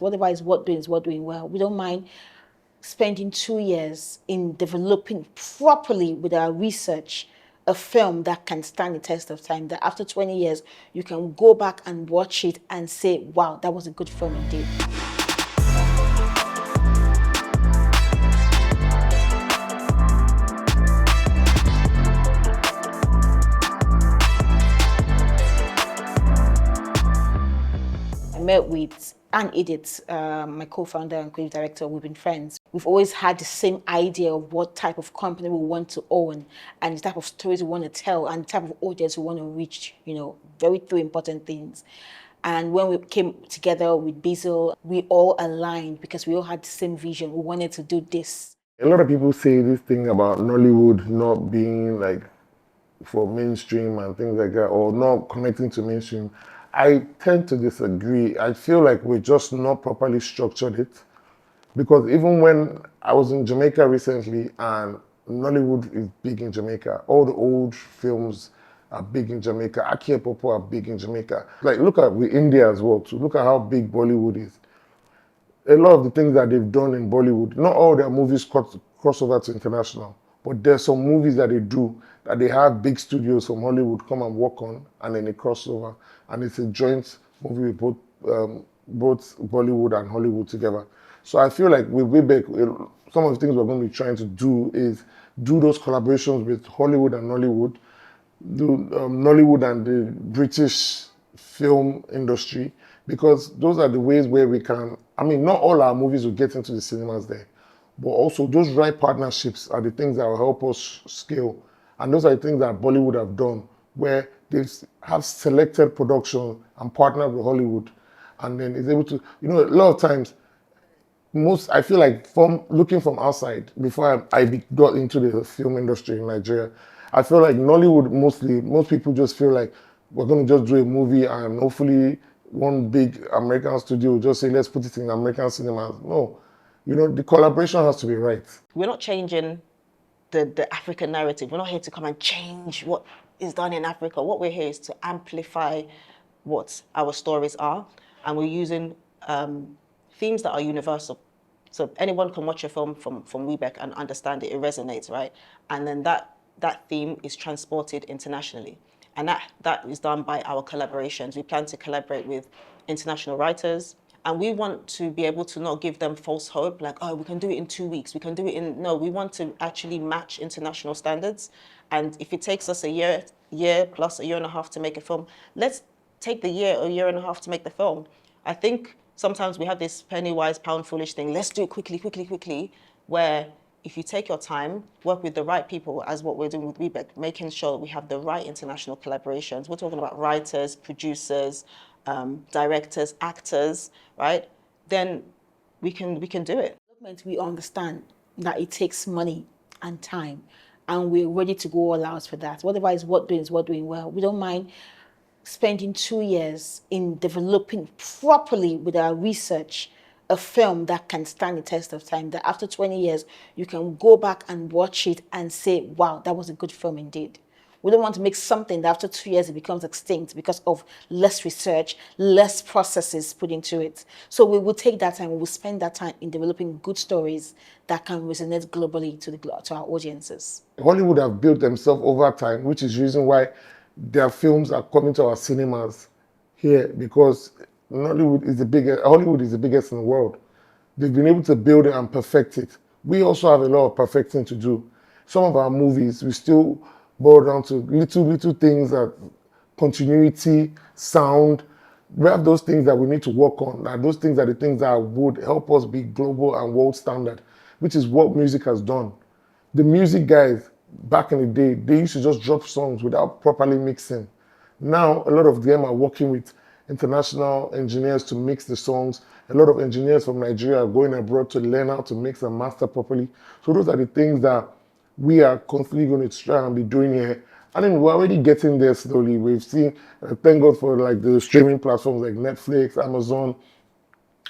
Whatever is worth doing well. We don't mind spending 2 years in developing properly with our research a film that can stand the test of time, that after 20 years, you can go back and watch it and say, wow, that was a good film indeed. I met with Edith, my co-founder and creative director. We've been friends. We've always had the same idea of what type of company we want to own and the type of stories we want to tell and the type of audience we want to reach, very two important things. And when we came together with Bizzle, we all aligned because we all had the same vision. We wanted to do this. A lot of people say this thing about Nollywood not being like for mainstream and things like that, or not connecting to mainstream. I tend to disagree. I feel like we're just not properly structured it. Because even when I was in Jamaica recently, and Nollywood is big in Jamaica, all the old films are big in Jamaica, Aki and Popo are big in Jamaica. Like, look at with India as well, too. Look at how big Bollywood is. A lot of the things that they've done in Bollywood, not all their movies cross over to international, but there's some movies that they do that they have big studios from Hollywood come and work on, and then they cross over, and it's a joint movie with both Bollywood and Hollywood together. So I feel like with Webek, some of the things we're going to be trying to do is do those collaborations with Hollywood and Nollywood, do Nollywood and the British film industry, because those are the ways where we can, not all our movies will get into the cinemas there, but also those right partnerships are the things that will help us scale. And those are the things that Bollywood have done, where they have selected production and partnered with Hollywood, and then is able to, a lot of times, I feel like from looking from outside, before I got into the film industry in Nigeria, I feel like Nollywood most people just feel like we're going to just do a movie and hopefully one big American studio will just say, let's put it in American cinemas. No, the collaboration has to be right. We're not changing the African narrative. We're not here to come and change what is done in Africa. What we're here is to amplify what our stories are, and we're using themes that are universal. So anyone can watch a film from Webek and understand it resonates, right? And then that theme is transported internationally. And that is done by our collaborations. We plan to collaborate with international writers, and we want to be able to not give them false hope, like, oh, we can do it in 2 weeks. We can do it in, no, we want to actually match international standards. And if it takes us a year plus a year and a half to make a film, let's take the year or year and a half to make the film. I think sometimes we have this penny wise, pound foolish thing. Let's do it quickly, where if you take your time, work with the right people, as what we're doing with Webek, making sure we have the right international collaborations. We're talking about writers, producers, directors, actors, right? Then we can do it. We understand that it takes money and time, and we're ready to go all out for that. Whatever is worth doing well. We don't mind spending 2 years in developing properly with our research a film that can stand the test of time, that after 20 years, you can go back and watch it and say, wow, that was a good film indeed. We don't want to make something that after 2 years it becomes extinct because of less research, less processes put into it. So we will take that time, we will spend that time in developing good stories that can resonate globally to our audiences. Hollywood have built themselves over time, which is the reason why their films are coming to our cinemas here, because Hollywood is the biggest in the world. They've been able to build it and perfect it. We also have a lot of perfecting to do. Some of our movies, we still boil down to little things that continuity, sound. We have those things that we need to work on. And those things are the things that would help us be global and world standard, which is what music has done. The music guys, back in the day, they used to just drop songs without properly mixing. Now, a lot of them are working with international engineers to mix the songs. A lot of engineers from Nigeria are going abroad to learn how to mix and master properly. So those are the things that we are constantly going to try and be doing here. And then we're already getting there slowly. We've seen, thank God for like the streaming platforms like Netflix, Amazon,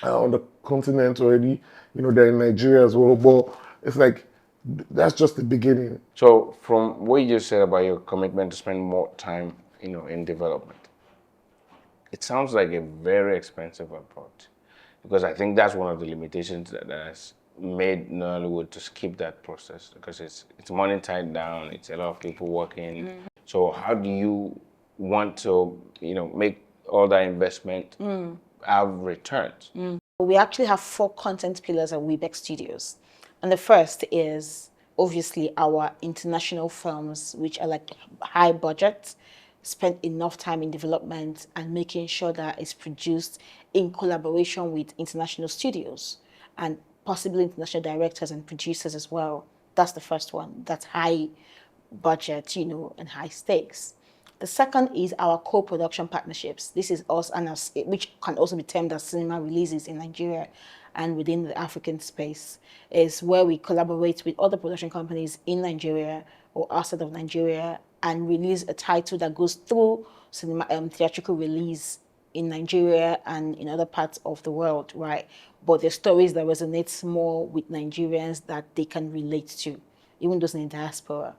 on the continent already. They're in Nigeria as well. But it's like, that's just the beginning. So from what you just said about your commitment to spend more time, in development, it sounds like a very expensive approach. Because I think that's one of the limitations that has made Nollywood to skip that process, because it's money tied down, it's a lot of people working. So how do you want to, make all that investment have returns? We actually have 4 content pillars at Webek Studios. And the first is obviously our international films, which are like high budget, spend enough time in development and making sure that it's produced in collaboration with international studios and possibly international directors and producers as well. That's the first one. That's high budget, and high stakes. The second is our co-production partnerships. This is us and us, which can also be termed as cinema releases in Nigeria and within the African space, is where we collaborate with other production companies in Nigeria or outside of Nigeria and release a title that goes through cinema theatrical release in Nigeria and in other parts of the world, right? But the stories that resonate more with Nigerians that they can relate to, even those in the diaspora.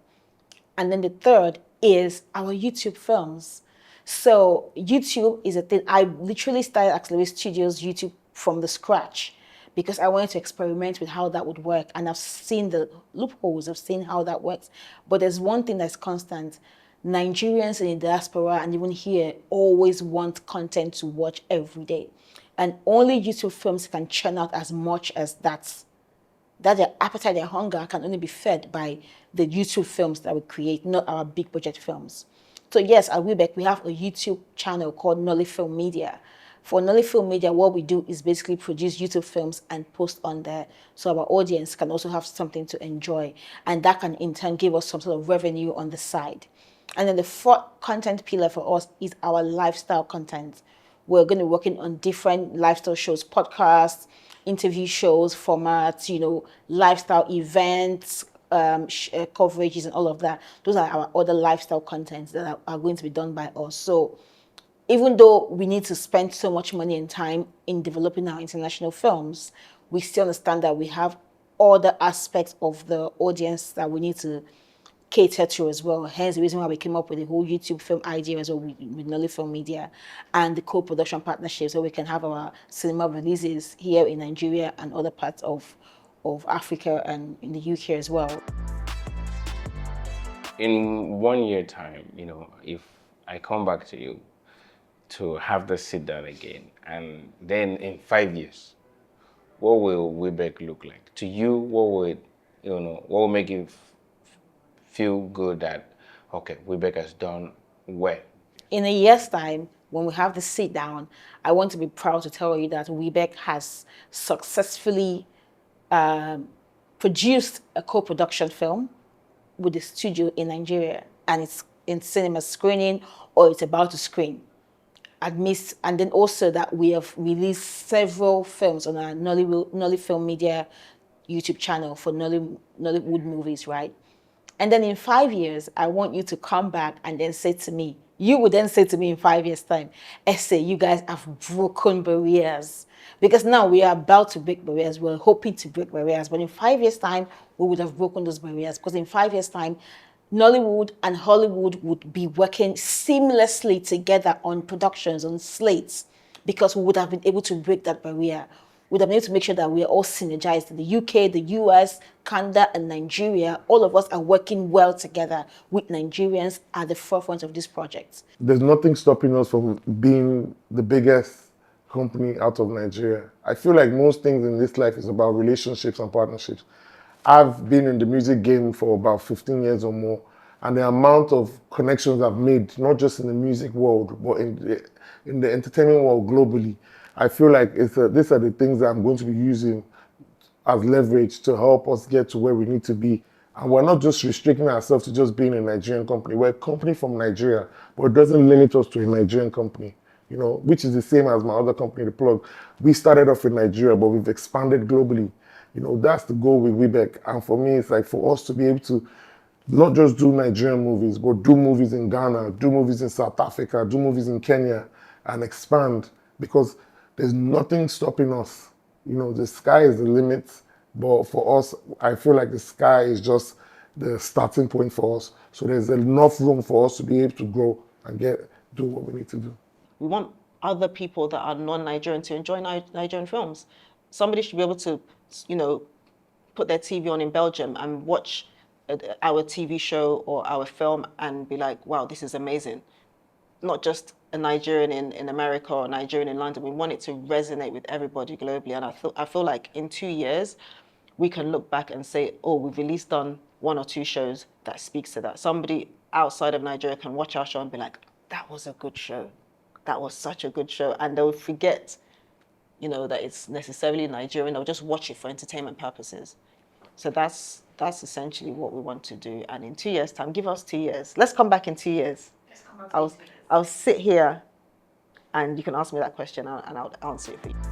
And then the third is our YouTube films. So YouTube is a thing. I literally started Accelerate Studios YouTube from the scratch because I wanted to experiment with how that would work. And I've seen the loopholes, I've seen how that works. But there's one thing that's constant. Nigerians in the diaspora and even here always want content to watch every day. And only YouTube films can churn out as much as that their appetite, their hunger can only be fed by the YouTube films that we create, not our big budget films. So yes, at Webek, we have a YouTube channel called Nollyfilm Media. For Nollyfilm Media, what we do is basically produce YouTube films and post on there so our audience can also have something to enjoy. And that can in turn give us some sort of revenue on the side. And then the fourth content pillar for us is our lifestyle content. We're going to be working on different lifestyle shows, podcasts, interview shows, formats, lifestyle events, coverages and all of that. Those are our other lifestyle contents that are going to be done by us. So even though we need to spend so much money and time in developing our international films, we still understand that we have other aspects of the audience that we need to cater to as well. Hence the reason why we came up with the whole YouTube film idea as well with Nollyfilm Media and the co-production partnerships so we can have our cinema releases here in Nigeria and other parts of Africa and in the UK as well. In 1 year time, if I come back to you to have the sit down again, and then in 5 years, what will Webek look like? To you, what will make you feel good that, okay, Webek has done well? In a year's time, when we have the sit down, I want to be proud to tell you that Webek has successfully produced a co-production film with the studio in Nigeria, and it's in cinema screening or it's about to screen. And then also that we have released several films on our Nollyfilm Media YouTube channel for Nollywood movies, right? And then in 5 years, I want you to come back and then say to me, you would then say to me in 5 years' time, Esse, you guys have broken barriers. Because now we are about to break barriers. We're hoping to break barriers. But in 5 years' time, we would have broken those barriers. Because in 5 years' time, Nollywood and Hollywood would be working seamlessly together on productions, on slates, because we would have been able to break that barrier. We would have been able to make sure that we are all synergized. The UK, the US, Canada, and Nigeria, all of us are working well together with Nigerians at the forefront of this project. There's nothing stopping us from being the biggest company out of Nigeria. I feel like most things in this life is about relationships and partnerships. I've been in the music game for about 15 years or more, and the amount of connections I've made, not just in the music world, but in the entertainment world globally, I feel like these are the things that I'm going to be using as leverage to help us get to where we need to be. And we're not just restricting ourselves to just being a Nigerian company. We're a company from Nigeria, but it doesn't limit us to a Nigerian company, which is the same as my other company, The Plug. We started off in Nigeria, but we've expanded globally. That's the goal with Webek. And for me, it's like for us to be able to not just do Nigerian movies, but do movies in Ghana, do movies in South Africa, do movies in Kenya, and expand, because there's nothing stopping us. The sky is the limit, but for us, I feel like the sky is just the starting point for us. So there's enough room for us to be able to grow and do what we need to do. We want other people that are non-Nigerian to enjoy Nigerian films. Somebody should be able to, you know, put their TV on in Belgium and watch our TV show or our film and be like, wow, this is amazing. Not just a Nigerian in America or a Nigerian in London. We want it to resonate with everybody globally. And I feel like in 2 years, we can look back and say, oh, we've at least done 1 or 2 shows that speaks to that. Somebody outside of Nigeria can watch our show and be like, that was a good show. That was such a good show. And they'll forget, you know, that it's necessarily Nigerian. They'll just watch it for entertainment purposes. So that's essentially what we want to do. And in 2 years' time, give us 2 years. Let's come back in 2 years. I'll sit here and you can ask me that question and I'll answer it for you.